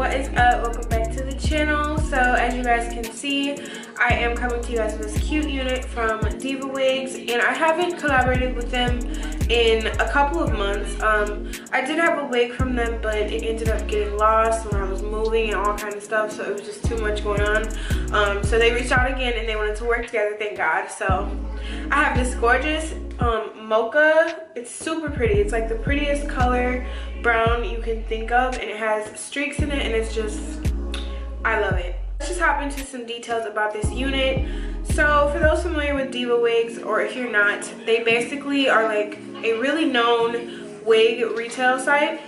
what is up? Welcome back to the channel. So as you guys can see, I am coming to you guys with this cute unit from Divaswigs, and I haven't collaborated with them in a couple of months. I did have a wig from them, but it ended up getting lost when I was moving and all kinds of stuff, so it was just too much going on. So they reached out again and they wanted to work together, thank God. So I have this gorgeous mocha. It's super pretty. It's like the prettiest color brown you can think of, and it has streaks in it, and it's just, I love it. Let's just hop into some details about this unit. So for those familiar with Divaswigs, or if you're not, they basically are like a really known wig retail site.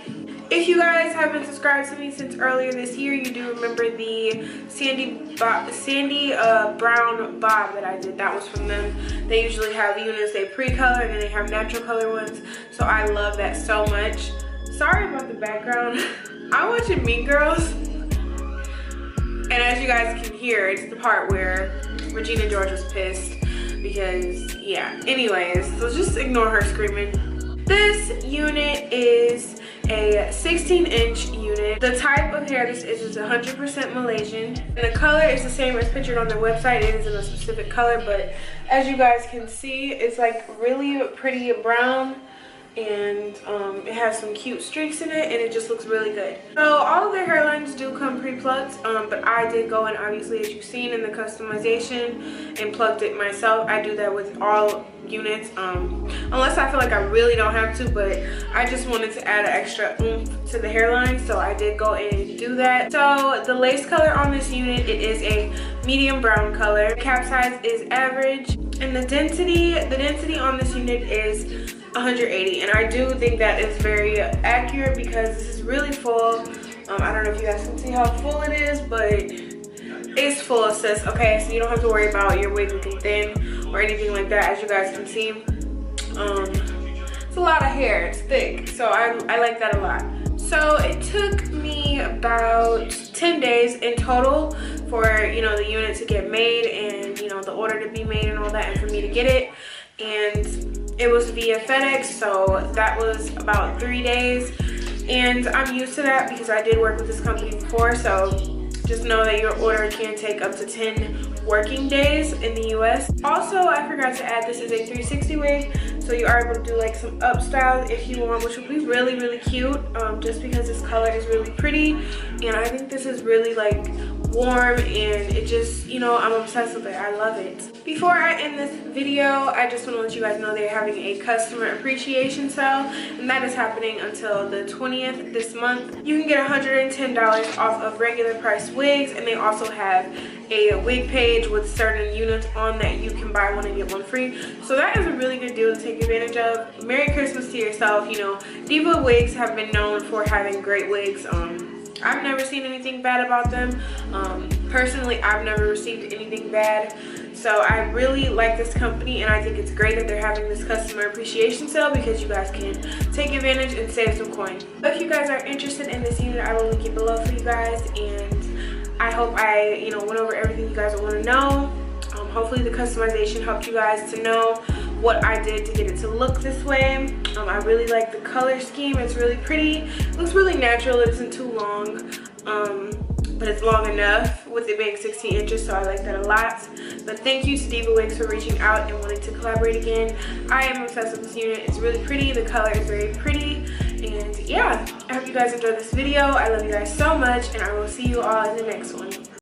If you guys have been subscribed to me since earlier this year, you do remember the sandy brown bob that I did. That was from them. They usually have units they pre-color and then they have natural color ones, so I love that so much. Sorry about the background. I'm watching Mean Girls, and as you guys can hear, it's the part where Regina George was pissed because, yeah. Anyways, so just ignore her screaming. This unit is a 16-inch unit. The type of hair this is 100% Malaysian, and the color is the same as pictured on their website. It is in a specific color, but as you guys can see, it's like really pretty brown, and it has some cute streaks in it, and it just looks really good. So all of their hairlines do come pre-plucked, but I did go in, obviously, as you've seen in the customization, and plucked it myself. I do that with all units, unless I feel like I really don't have to, but I just wanted to add an extra oomph to the hairline, so I did go in and do that. So the lace color on this unit, it is a medium brown color. Cap size is average, and the density on this unit is 180, and I do think that is very accurate because this is really full. I don't know if you guys can see how full it is, but it's full, sis. Okay, so you don't have to worry about your wig looking thin or anything like that. As you guys can see, it's a lot of hair, it's thick, so I like that a lot. So it took me about 10 days in total for, you know, the unit to get made, and, you know, the order to be made and all that, and for me to get it. And it was via FedEx, so that was about 3 days, and I'm used to that because I did work with this company before. So just know that your order can take up to 10 working days in the US. Also, I forgot to add, this is a 360 wig, so you are able to do like some up styles if you want, which would be really, really cute, just because this color is really pretty, and I think this is really like warm, and it just, you know, I'm obsessed with it. I love it. Before I end this video, I just want to let you guys know they're having a customer appreciation sale, and that is happening until the 20th this month. You can get $110 off of regular price wigs, and they also have a wig page with certain units on that you can buy one and get one free. So that is a really good deal to take advantage of. Merry Christmas to yourself. You know, Divaswigs have been known for having great wigs. I've never seen anything bad about them. Personally, I've never received anything bad. So I really like this company, and I think it's great that they're having this customer appreciation sale because you guys can take advantage and save some coin. If you guys are interested in this unit, I will link it below for you guys, and I hope I, you know, went over everything you guys want to know. Hopefully the customization helped you guys to know what I did to get it to look this way. I really like the color scheme. It's really pretty. It looks really natural. It isn't too long, but it's long enough with it being 16 inches, so I like that a lot. But thank you to Divaswigs for reaching out and wanting to collaborate again. I am obsessed with this unit. It's really pretty. The color is very pretty, and yeah, I hope you guys enjoyed this video. I love you guys so much, and I will see you all in the next one.